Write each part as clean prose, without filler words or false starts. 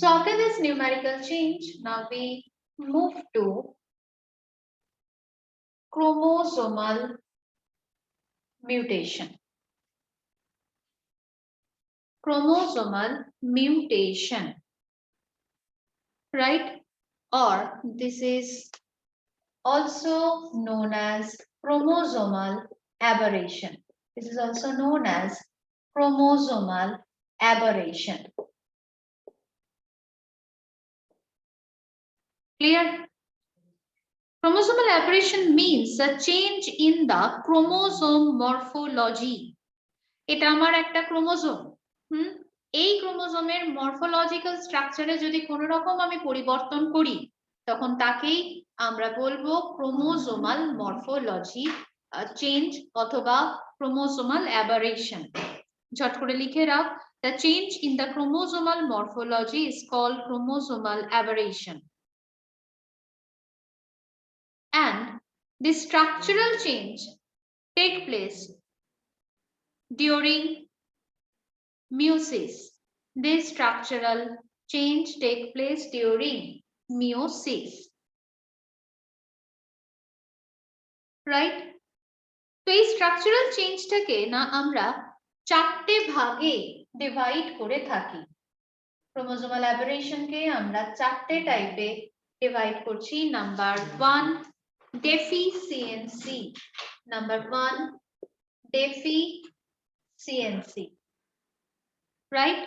So after this numerical change, now we move to chromosomal mutation. Chromosomal mutation, right? Or this is also known as chromosomal aberration. This is also known as chromosomal aberration. Clear? Chromosomal aberration means a change in the chromosome morphology. এটা আমার একটা chromosome, এই ক্রোমোজোমের morphological স্ট্রাকচারে যদি কোনো রকম আমি পরিবর্তন করি তখন তাকেই আমরা বলবো ক্রোমোজোমাল মরফোলজি চেঞ্জ অথবা ক্রোমোজোমাল অ্যাবারেশন। ঝট করে লিখে রাখ, the change in the chromosomal morphology is called chromosomal aberration. And the structural change take place during meiosis. This structural change take place during meiosis. Right? তো এই structural change টাকে না আমরা চারটে ভাগে ডিভাইড করে থাকি। Chromosomal aberration কে আমরা চারটে টাইপে ডিভাইড করছি। Number 1 deficiency. Number 1 deficiency. Right?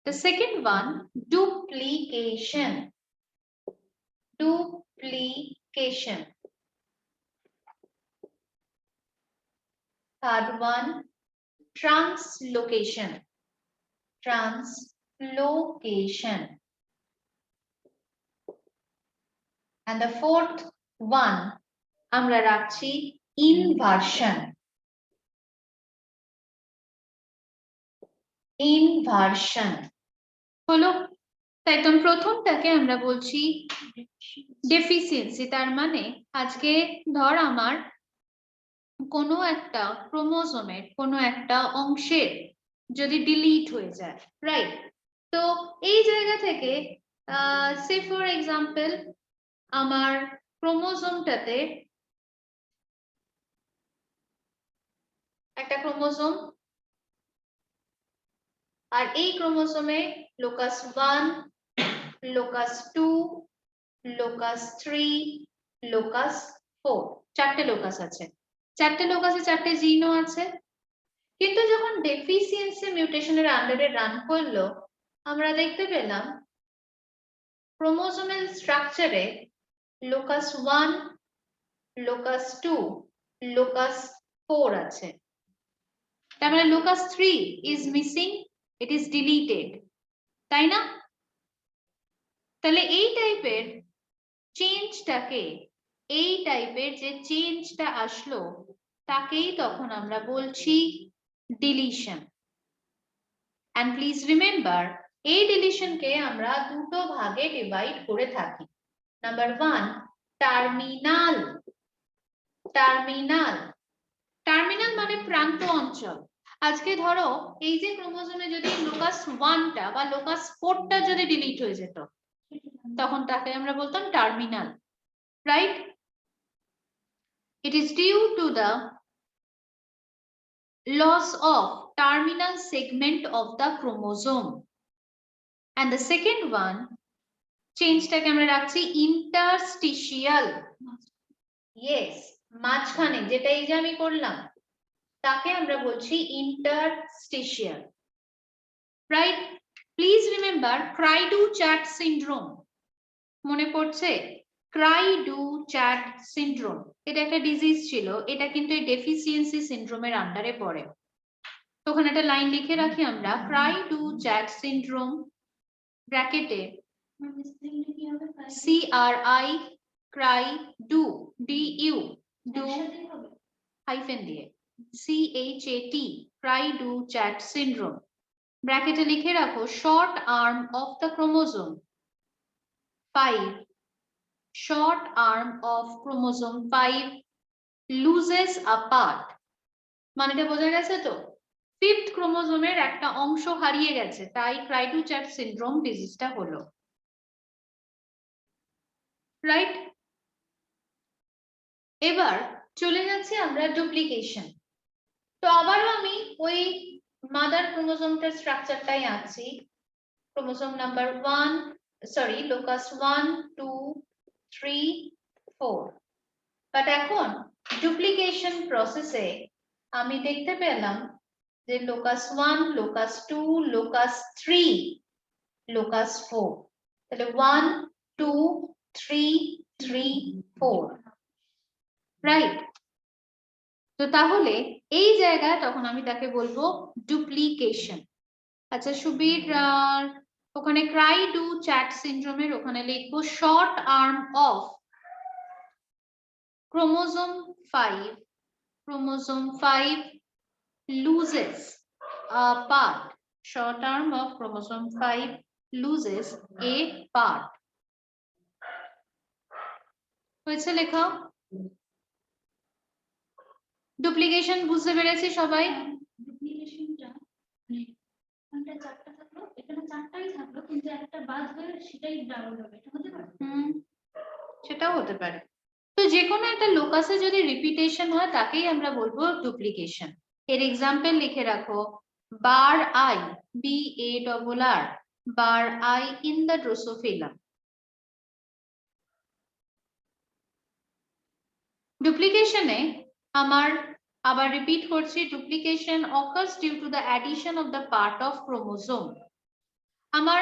The second one, duplication. Duplication. Third one, translocation. Translocation. And the fourth one, আমরা রাখছি inversion. Inversion. হলো? তাই একদম প্রথমটাকে আমরা বলছি ডেফিসিয়েন্সি। তার মানে আজকে ধর আমার কোনো একটা ক্রোমোজোমের কোনো একটা অংশের যদি ডিলিট হয়ে যায়, রাইট? তো এই জায়গা থেকে সে ফর এক্সাম্পল আমার ক্রোমোজোমটাতে একটা ক্রোমোজোম, আর এই ক্রোমোজোমে লোকাস 1, লোকাস 2, লোকাস 3, লোকাস 4, চারটে লোকাস আছে। চারটে লোকাসে চারটে জিনও আছে। কিন্তু যখন ডেফিসিয়েন্সি মিউটেশনের আন্ডারে রান করলো, আমরা দেখতে পেলাম ক্রোমোজোমাল স্ট্রাকচারে লোকাস 1, লোকাস 2, লোকাস 4 আছে। তার মানে locus 3 is missing, it is deleted, তাই না? তাহলে এই টাইপের চেঞ্জটাকে, এই টাইপের যে চেঞ্জটা আসলো তাকেই তখন আমরা বলছি ডিলিশন। and please remember এই ডিলিশনকে আমরা দুটো ভাগে ডিভাইড করে থাকি। Number 1 terminal. টার্মিনাল, টার্মিনাল মানে প্রান্ত অঞ্চল। আজকে ধরো এই যে ক্রোমোজোমে যদি লোকাস 1টা বা লোকাস 4টা যদি ডিলিট হয়ে যেত তখন তাকে আমরা বলতাম terminal, right? It is due to the loss of terminal segment of the chromosome. And the second one, চেঞ্জটাকে আমরা রাখছি ইন্টারস্টিশিয়াল। ইয়েস, মাঝখানে যেটা এই যে আমি করলাম তাকে আমরা বলছি interstitial, right? Please remember Cry-do-chat syndrome মনে পড়ছে? ক্রাই-ডু-চ্যাট সিনড্রোম এটা একটা ডিজিজ ছিল, এটা কিন্তু এই ডেফিসিয়েন্সি সিনড্রোমের আন্ডারে পড়ে। তো ওখানে একটা লাইন লিখে রাখি আমরা, ক্রাই-ডু-চ্যাট সিনড্রোম ব্র্যাকেটে CRI cri du DU du hyphen দিয়ে CHAT ক্রাই-ডু-চ্যাট সিনড্রোম ব্র্যাকেটে লিখে রাখো short arm of the chromosome 5, short arm of chromosome 5 loses a part। মানেটা বোঝা গেছে তো? 5th ক্রোমোজোমের একটা অংশ হারিয়ে গেছে, তাই ক্রাই টু চ্যাট সিনড্রোম ডিজিজটা হলো, রাইট? এবার চলে যাচ্ছি আমরা ডুপ্লিকেশন। তো আবারও আমি ওই মাদার ক্রোমোজোমটার স্ট্রাকচারটাই আনছি, chromosome number 1, sorry locus 1 2 3 4। But এখন ডুপ্লিকেশন প্রসেসে আমি দেখতে পেলাম যে লোকাস 1, লোকাস 2, লোকাস 3, লোকাস 4। তাহলে 1 2 3 3 4, রাইট? তো তাহলে এই জায়গায় তখন আমি তাকে বলবো ডুপ্লিকেশন। আচ্ছা সুবীর, ওখানে ক্রাই ডু চ্যাট সিনড্রোমের ওখানে লিখবো short arm of chromosome 5, chromosome 5 loses a part, short arm of chromosome 5 loses a part। হয়েছে লেখা? ডুপ্লিকেশন বুঝতে পেরেছি সবাই? ডুপ্লিকেশনটা মানে চারটা থাকলো, এখানে চারটাই থাকলো, কিন্তু একটা বাদ হয়ে সেটাই ডাবল হবে, এটা হতে পারে? সেটাও হতে পারে। তো যে কোনো একটা লোকাসে যদি রিপিটেশন হয় তাকেই আমরা বলবো ডুপ্লিকেশন। এর এক্সাম্পল লিখে রাখো, bar eye, BARR, bar eye in the Drosophila. ডুপ্লিকেশনে আমার আবার রিপিট করছি, duplication occurs due to the addition of the part of chromosome। আমার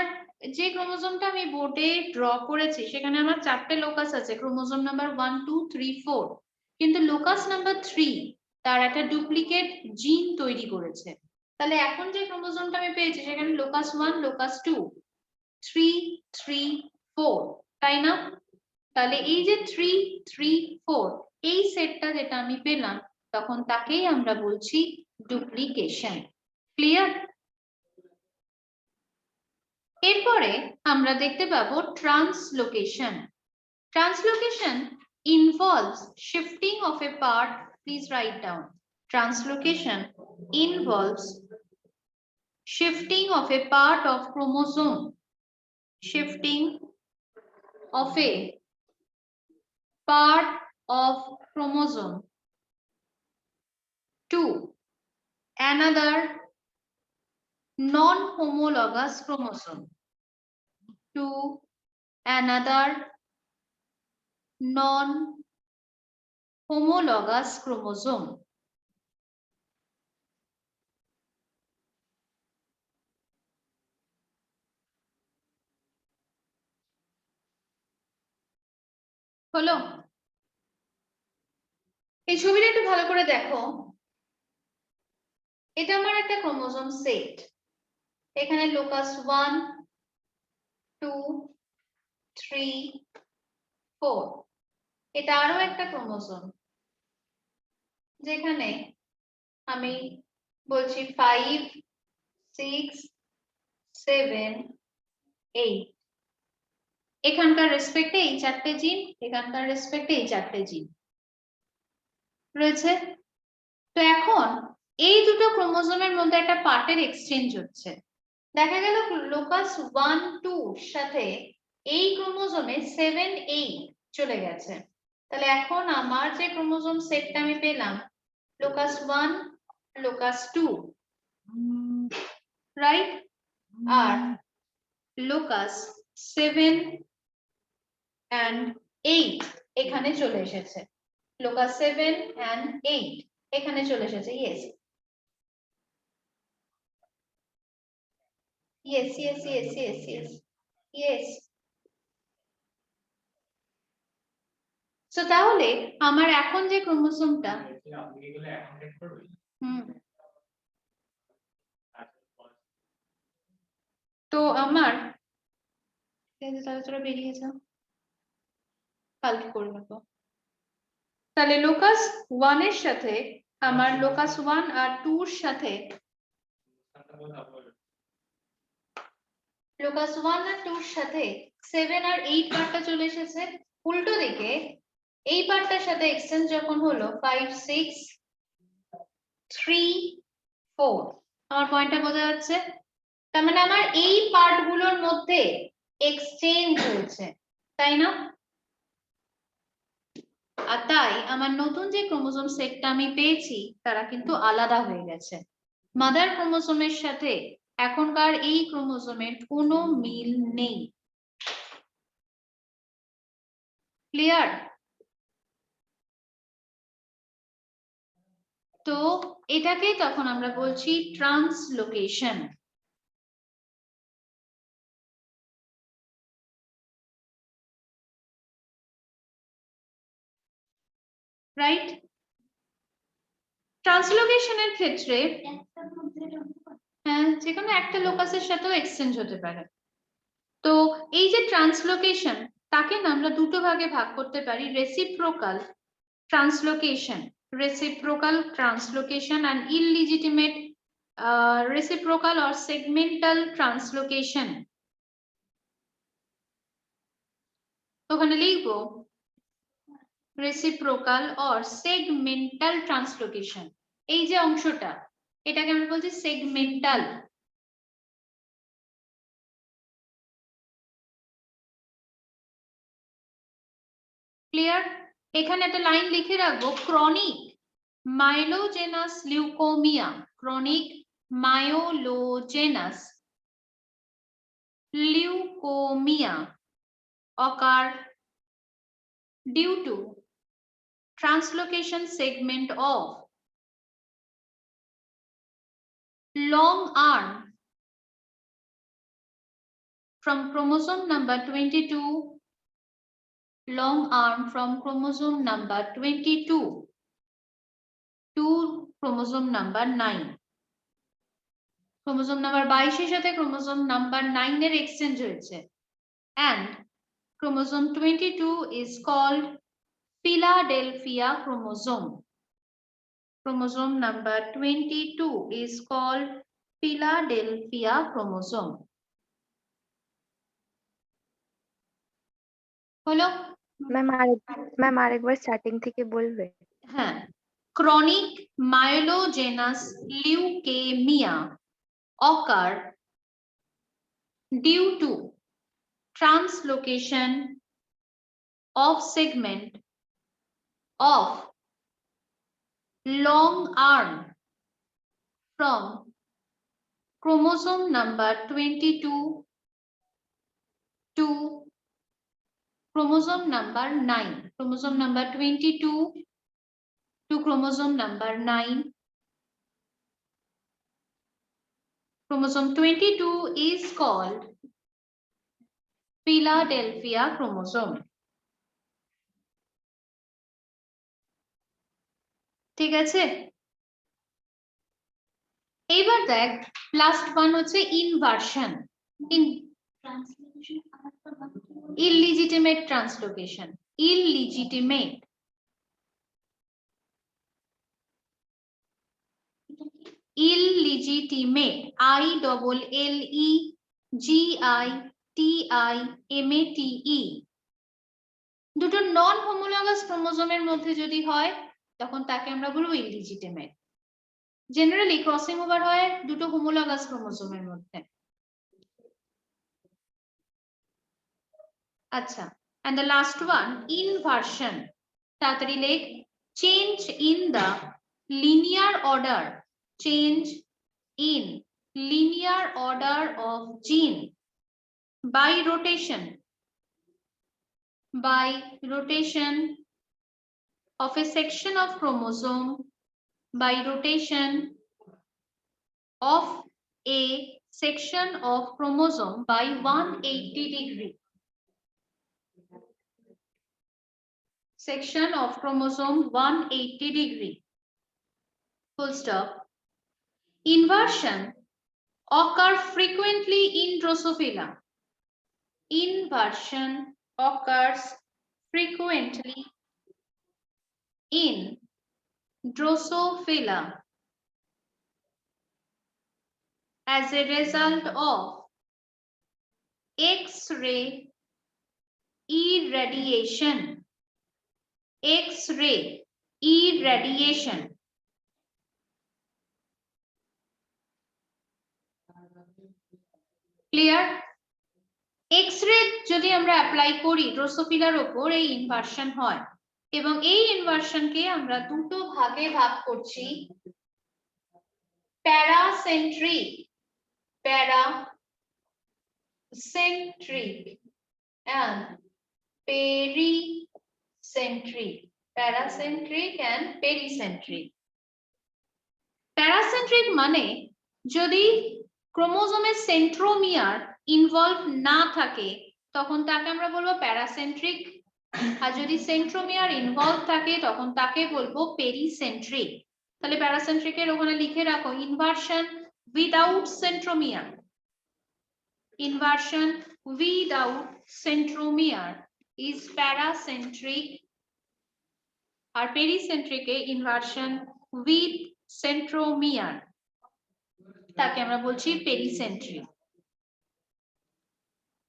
যে ক্রোমোজোমটা আমি বোর্ডে ড্র করেছি সেখানে আমার চারটে লোকাস আছে, ক্রোমোজোম নাম্বার 1 2 3 4, কিন্তু লোকাস নাম্বার 3 তার একটা ডুপ্লিকেট জিন তৈরি করেছে। তাহলে এখন যে ক্রোমোজোমটা আমি পেয়েছি সেখানে লোকাস 1, লোকাস 2 3 3 4, তাই না? তাহলে এই যে 3 3 4 এই সেটটা যেটা আমি পেলাম তখন তাকেই আমরা বলছি ডুপ্লিকেশন। ক্লিয়ার? এরপরে আমরা দেখতে পাবো translocation. Translocation involves shifting of a part, please write down, translocation involves shifting of a part of chromosome, shifting of a part of chromosome to another non-homologous chromosome, to another non-homologous chromosome। হলো? এই ছবিটা একটু ভালো করে দেখো, এটা আমার একটা ক্রোমোজোম সেট। এখানে লোকাস 1 2 3 4, এটা আরো একটা ক্রোমোজোম যেখানে আমি বলছি 5 6 7 8, এখানকার রেসপেক্টে এই চারটে জিন, এখানকার রেসপেক্টে এই চারটে জিন রয়েছে। তো এখন এই দুটো ক্রোমোজোমের মধ্যে একটা পার্টের এক্সচেঞ্জ হচ্ছে। দেখা গেল লোকাস 1 2 সাথে এই ক্রোমোজোমে 7 8 চলে গেছে। তাহলে এখন আমার যে ক্রোমোজোম সেটটা আমি পেলাম লোকাস 1 লোকাস 2, রাইট, আর লোকাস 7 and 8 এখানে চলে এসেছে, লোকাস 7 and 8 এখানে চলে এসেছে। Yes yes yes yes yes yes yes। So তাহলে আমার এখন যে ক্রোমোসোমটা, তো আমার তারা বেরিয়ে যাও, কালকে করে নেবো। তাহলে লোকাস 1 এর সাথে আমার লোকাস 1 আর 2 এর সাথে লোকাস 1 আর 2 এর সাথে 7 আর 8 পার্টটা চলে এসেছে। উল্টো দিকে এই পার্টটার সাথে এক্সচেঞ্জ যখন হলো 5 6 3 4, আমার পয়েন্টটা বোঝা যাচ্ছে? তার মানে আমার এই পার্টগুলোর মধ্যে এক্সচেঞ্জ হয়েছে, তাই না? আর তাই আমার নতুন যে ক্রোমোজোম সেটটা আমি পেয়েছি তারা কিন্তু আলাদা হয়ে গেছে। মাদার ক্রোমোজোমের সাথে এখনকার এই ক্রোমোজোমের কোনো মিল নেই। ক্লিয়ার? তো এটাকেই তখন আমরা বলছি ট্রান্সলোকেশন। রাইট? ট্রান্সলোকেশনের ক্ষেত্রে একটার মধ্যে এটা হতে পারে। হ্যাঁ, যেকোনো একটা লোকাসের সাথেও এক্সচেঞ্জ হতে পারে। তো এই যে ট্রান্সলোকেশন, তাকে না আমরা দুটো ভাগে ভাগ করতে পারি, reciprocal translocation, reciprocal translocation and illegitimate reciprocal or segmental translocation। তো ওখানে লিখবো reciprocal or segmental translocation। এই যে অংশটা, এটাকে আমরা বলছি segmental। ক্লিয়ার? এখানে একটা লাইন লিখে রাখবো, chronic myelogenous leukaemia, chronic মায়োলোজেনাস leukaemia occur due to translocation segment of long arm from chromosome number 22, long arm from chromosome number 22 to chromosome number 9। chromosome number 22 এর সাথে chromosome number 9 এর exchange হয়েছে, and chromosome 22 is called Philadelphia chromosome। chromosome number 22 is called Philadelphia chromosome। হলো? Ma'am আরেকবার starting থেকে বলবে? হ্যাঁ, chronic myelogenous leukemia occur due to translocation of segment of long arm from chromosome number 22 to chromosome number 9। chromosome number 22 to chromosome number 9। chromosome 22 is called Philadelphia chromosome। ঠিক আছে? এইবার দেখ, last one হচ্ছে inversion, translation আরেকটা ভাগ কি বলবো? illegitimate translocation, illegitimate। এটা কি? illegitimate, IELEGITIMATE। দুটো নন হোমোলগাস ক্রোমোজোমের মধ্যে যদি হয় তখন তাকে আমরা বলবো ইলিজিটিমেট। জেনারেলি ক্রসিং ওভার হয় দুটো হোমোলগাস ক্রোমোজোমের মধ্যে। আচ্ছা, and the last one inversion, তাড়াতাড়ি লেখ, change in the linear order, change in linear order of gene by rotation of a section of chromosome, by rotation of a section of chromosome by 180 degree, section of chromosome 180 degree, full stop। Inversion occur frequently in Drosophila, inversion occurs frequently in Drosophila as a result of X-ray irradiation, X-ray irradiation ক্লিয়ার? X-ray যদি আমরা apply করি ড্রোসোফিলার উপর এই inversion হয় এবং এই ইনভার্সনকে আমরা দুটো ভাগে ভাগ করছি, প্যারাসেন্ট্রিক and pericentric. Paracentric and pericentric. প্যারাসেন্ট্রিক মানে যদি ক্রোমোজোমের সেন্ট্রোমিয়ার ইনভলভ না থাকে তখন তাকে আমরা বলবো প্যারাসেন্ট্রিক, আর যদি সেন্ট্রোমিয়ার ইনভলভ থাকে তখন তাকে বলবো পেরিসেন্ট্রিক। তাহলে প্যারাসেন্ট্রিকের ওখানে লিখে রাখো inversion without centromere, inversion without centromere is paracentric, আর pericentric এ inversion with centromere তাকে আমরা বলছি pericentric।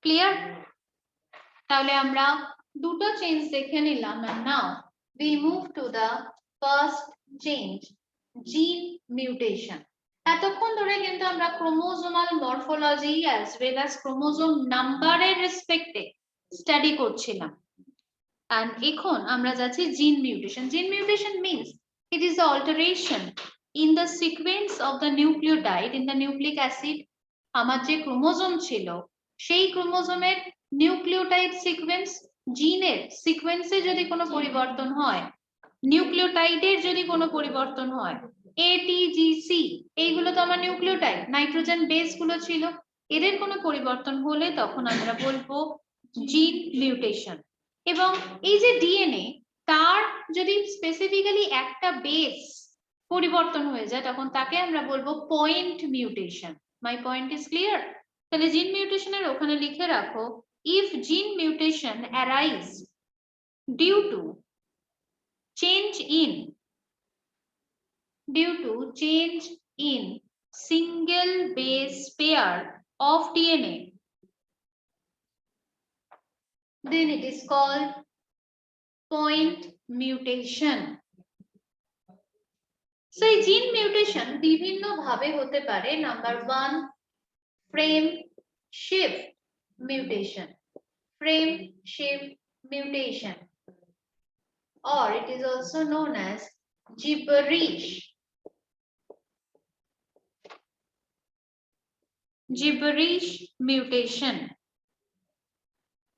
ক্লিয়ার? তাহলে আমরা দুটো চেঞ্জ দেখে নিলাম, and now we move to the first change, gene mutation। এতক্ষণ ধরে কিন্তু আমরা chromosomal morphology as well as chromosome নাম্বারের রেসপেক্টে স্টাডি করছিলাম, and এখন আমরা যাচ্ছি জিন মিউটেশন। জিন mutation means it is the alteration in the sequence of the nucleotide in the nucleic acid। আমার যে ক্রোমোজোম ছিল সেই ক্রোমোজোমের নিউক্লিওটাইড সিকোয়েন্স, জিনের সিকোয়েন্সে যদি কোনো পরিবর্তন হয়, নিউক্লিওটাইডের যদি কোনো পরিবর্তন হয়, ATGC এইগুলো তো আমার নিউক্লিওটাইড, নাইট্রোজেন বেস গুলো ছিল, এদের কোনো পরিবর্তন হলে তখন আমরা বলবো জিন মিউটেশন। এবং এই যে ডিএনএ তার যদি স্পেসিফিক্যালি একটা বেস পরিবর্তন হয়ে যায় তখন তাকে আমরা বলবো point mutation. My point is clear? তাহলে জিন মিউটেশনের ওখানে লিখে রাখো if gene mutation arise due to change in single base pair of DNA, then it is called point mutation. So gene mutation বিভিন্ন ভাবে হতে পারে। Number 1, frame shift mutation, or it is also known as gibberish mutation।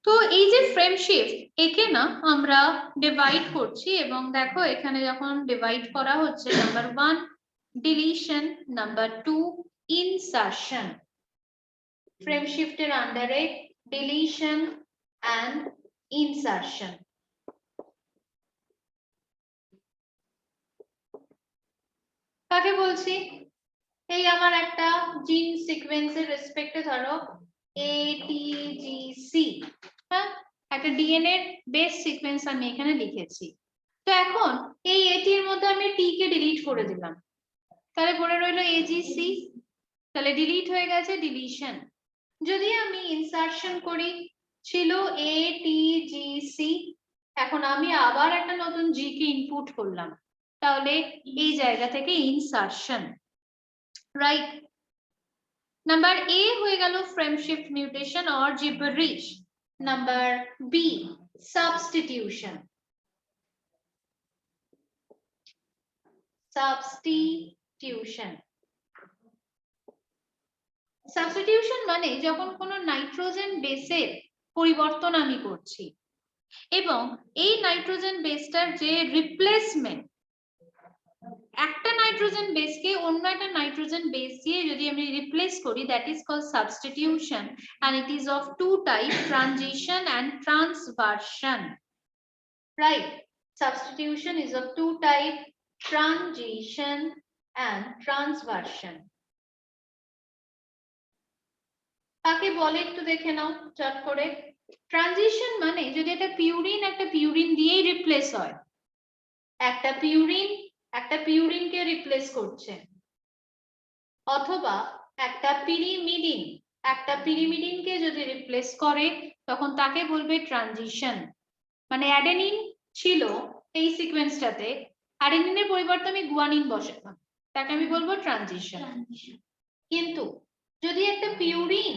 তো এই যে frame shift একে না আমরা ডিভাইড করছি এবং দেখো এখানে যখন ডিভাইড করা হচ্ছে number 1 deletion, number 2 insertion. Frame শিফটের আন্ডারে ডিলিশন এন্ড ইনসারশন। কাকে বলছি? এই আমার একটা জিন সিকোয়েন্সের রেসপেক্টে ধরো ATGC, হ্যাঁ, একটা ডিএনএ বেস সিকোয়েন্স আমি এখানে লিখেছি। তো এখন এই AT এর মধ্যে আমি T কে ডিলিট করে দিলাম, তাহলে পড়ে রইলো AGC, তাহলে ডিলিট হয়ে গেছে ডিলিশন। যদি আমি ইনসারশন করি ছিল ATGC, এখন আমি আবার একটা নতুন G কে ইনপুট করলাম, তাহলে এই জায়গা থেকে ইনসারশন, রাইট? নাম্বার A হয়ে গেল frame shift mutation or gibberish. Number B substitution. Substitution মানে যখন কোনো নাইট্রোজেন বেসের পরিবর্তন আমি করছি এবং এই নাইট্রোজেন বেসটার যে রিপ্লেসমেন্ট, একটা নাইট্রোজেন বেসকে অন্য একটা নাইট্রোজেন বেস দিয়ে যদি আমি রিপ্লেস করি, that is called substitution, and it is of two types, transition and transversion, right? Substitution is of two types, transition and transversion। কাকে বলে একটু দেখে নাও চট করে। ট্রানজিশন মানে যদি এটা পিউরিন একটা পিউরিন দিয়েই রিপ্লেস হয়, একটা পিউরিনকে রিপ্লেস করছে, অথবা একটা পিরিমিডিনকে যদি রিপ্লেস করে তখন তাকে বলবে ট্রানজিশন। মানে অ্যাডেনিন ছিল এই সিকোয়েন্সটাতে, অ্যাডেনিনের পরিবর্তে আমি গুয়ানিন বসালাম, তাকে আমি বলবো ট্রানজিশন। কিন্তু যদি একটা পিউরিন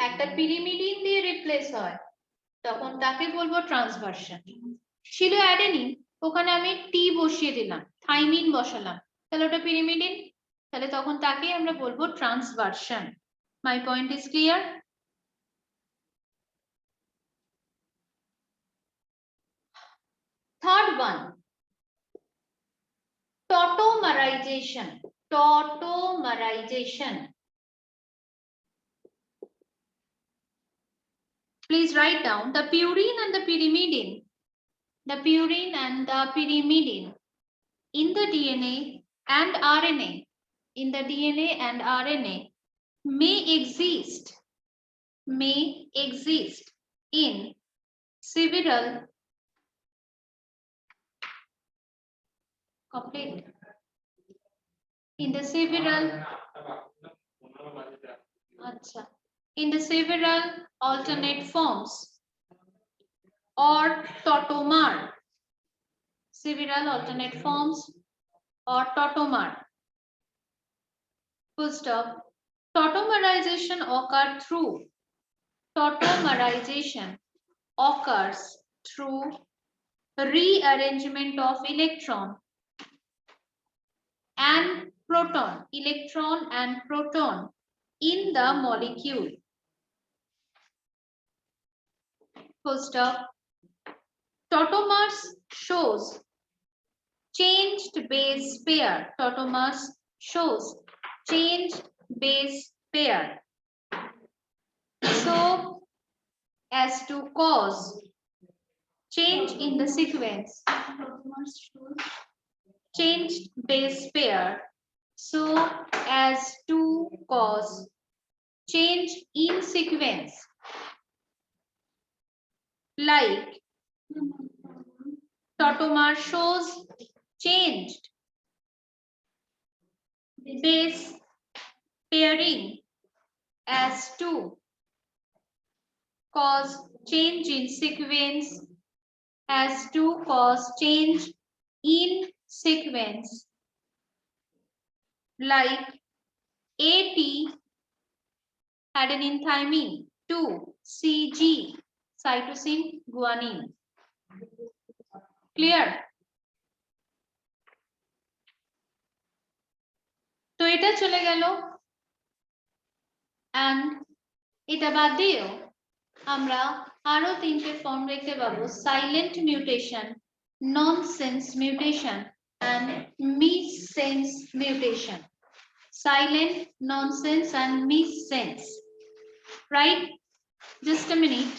একটা পিরিমিডিন দিয়ে রিপ্লেস হয় তখন তাকে বলবো ট্রান্সভার্সন। ছিল অ্যাডেনিন, ওখানে আমি টি বসিয়ে দিলাম, থাইমিন বসালাম, তাহলে ওটা পিরিমিডিন, তাহলে তখন তাকে আমরা বলবো transversion. My point is clear? Third one, tautomerization. Tautomerization. Please write down the purine and the pyrimidine. The purine and the pyrimidine in the DNA and RNA. In the DNA and RNA may exist in several complete in the several alternate forms or tautomer. Several alternate forms or tautomer. Full stop. Tautomerization occurs through rearrangement of electron and proton in the molecule. Full stop. Tautomers shows changed base pair. Tautomers shows changed base pair so as to cause change in the sequence. Tautomers shows changed base pair so as to cause change in sequence, like tautomer shows changed base pairing as to cause change in sequence, as to cause change in sequence, like AT adenine thymine 2 CG cytosine guanine. Clear? তো এটা চলে গেল, and এটা বাদ দিও আমরা আরো তিনটে ফর্ম দেখতে পাবো, silent mutation, nonsense mutation and missense mutation. Silent, nonsense and missense. Right? Just a minute.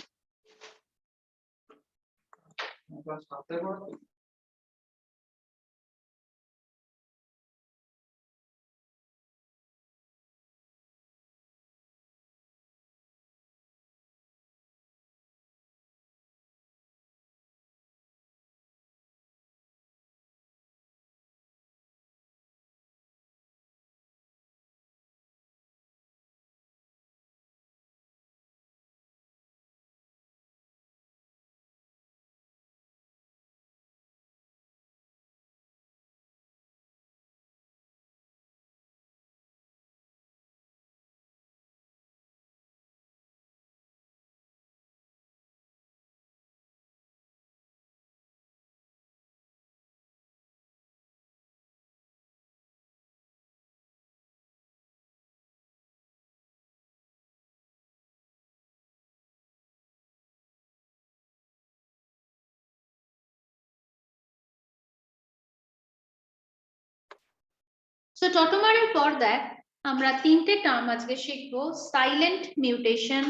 So tautomer পর দেখ আমরা তিনটে টার্ম আজকে শিখব, silent mutation,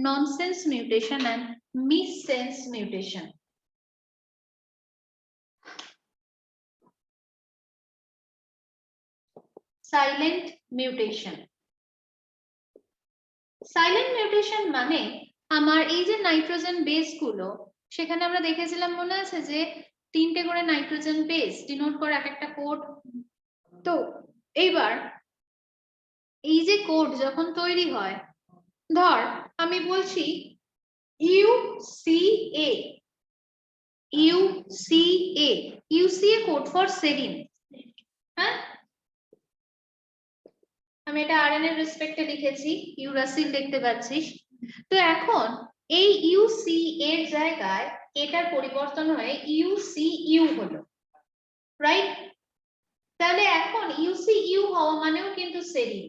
nonsense mutation and missense mutation. Silent mutation, silent mutation মানে আমার এই যে নাইট্রোজেন বেস গুলো, সেখানে আমরা দেখেছিলাম মনে আছে যে তিনটে করে নাইট্রোজেন বেস ডিনোট করে এক একটা কোড। তো এইবার এই যে কোড যখন তৈরি হয়, ধর আমি বলছি UCA, UCA code for serine, হ্যাঁ আমি এটা আরএনএ এর রেসপেক্টে লিখেছি, ইউরাসিল দেখতে পাচ্ছিস। তো এখন এই ইউসি এর জায়গায় এটার পরিবর্তন হয়ে ইউসিইউ হলো, রাইট? তাহলে এখন ইউসিইউ হওয়া মানেও কিন্তু সেরিন।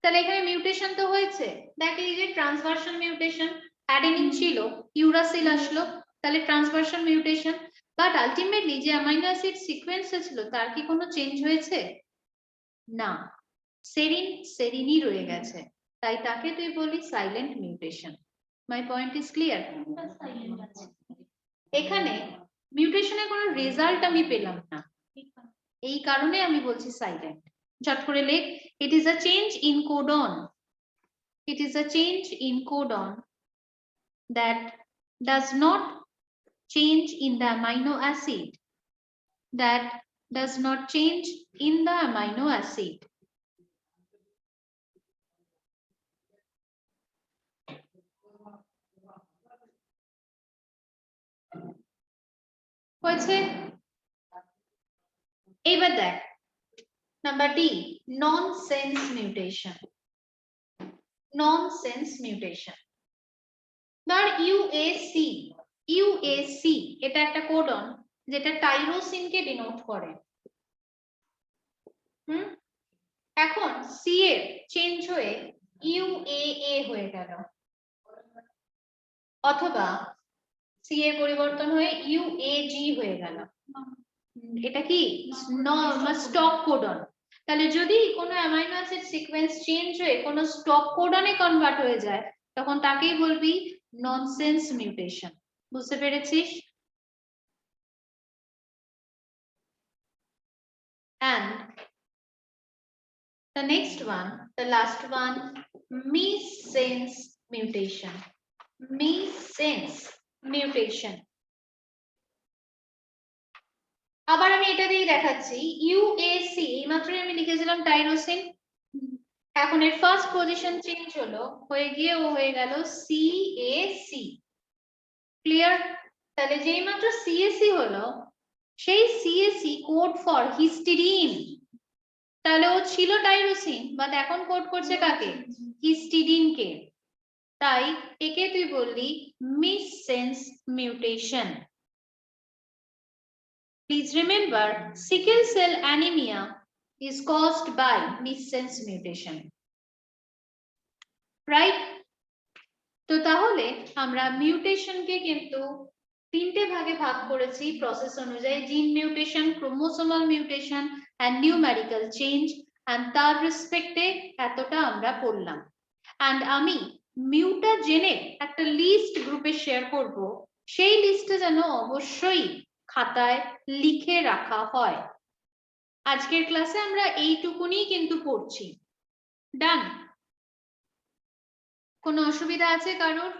তাহলে এখানে মিউটেশন তো হয়েছে, দেখ এই যে ট্রান্সভার্সন মিউটেশন, অ্যাডেনিন ছিল ইউরাসিল আসলো, তাহলে ট্রান্সভার্সন মিউটেশন। বাট আলটিমেটলি যে অ্যামাইনো অ্যাসিড সিকোয়েন্সে ছিল তার কি কোনো চেঞ্জ হয়েছে? না, সেরিন সেরিনই রয়ে গেছে, তাই তাকে তুই বলি silent mutation. My point is clear? কোনটা সাইলেন্ট আছে? এখানে মিউটেশনের কোনো রেজাল্ট আমি পেলাম না, ঠিক আছে। এই কারণে আমি বলছি সাইলেন্ট। ঝট করে লেখ, it is a change in codon, it is a change in codon that does not change in the amino acid, that does not change in the amino acid. হয়েছে? এবার দেখ number D, nonsense mutation. Nonsense mutation, ধর ইউএসি এটা একটা codon যেটা টাইরোসিনকে denote করে। এখন C এর চেঞ্জ হয়ে ইউএএ হয়ে গেল, অথবা সি এর পরিবর্তন হয়ে ইউএজি হয়ে গেল। এটা কি স্টপ কোডন। তাহলে যদি কোনো অ্যামাইনো অ্যাসিড সিকোয়েন্স চেঞ্জ হয়ে কোনো স্টপ কোডনে কনভার্ট হয়ে যায় তখন তাকেই বলবি ননসেন্স মিউটেশন। বুঝতে পেরেছিস? and the next one, the last one, missense mutation. Missense mutation, আবার আমি এটা দিয়ে দেখাচ্ছি। ইউএসি এইমাত্রই আমি লিখেছিলাম টাইরোসিন, এখন এর ফার্স্ট পজিশন চেঞ্জ হলো, হয়ে গিয়ে ও হয়ে গেল সিএসি। ক্লিয়ার? তাহলে যেই মাত্র সিএসি হলো সেই সিএসি কোড ফর হিস্টিডিন, তাহলে ও ছিল টাইরোসিন বাট এখন কোড করছে কাকে? হিস্টিডিনকে। তাই একে তুই বললি missense mutation. Please remember, sickle cell anemia is caused by missense mutation. Right? তো তাহলে আমরা মিউটেশনকে কিন্তু তিনটে ভাগে ভাগ করেছি প্রসেস অনুযায়ী, gene mutation, chromosomal mutation and numerical change, and তার রেসপেক্টে এতটা আমরা পড়লাম। এন্ড আমি মিউটাজেনের একটা লিস্ট গ্রুপে শেয়ার করব, সেই লিস্টে যেন অবশ্যই খাতায় লিখে রাখা হয়। আজকের ক্লাসে আমরা এইটুকুনি কিন্তু পড়ছি। ডান? কোনো অসুবিধা আছে কারোর?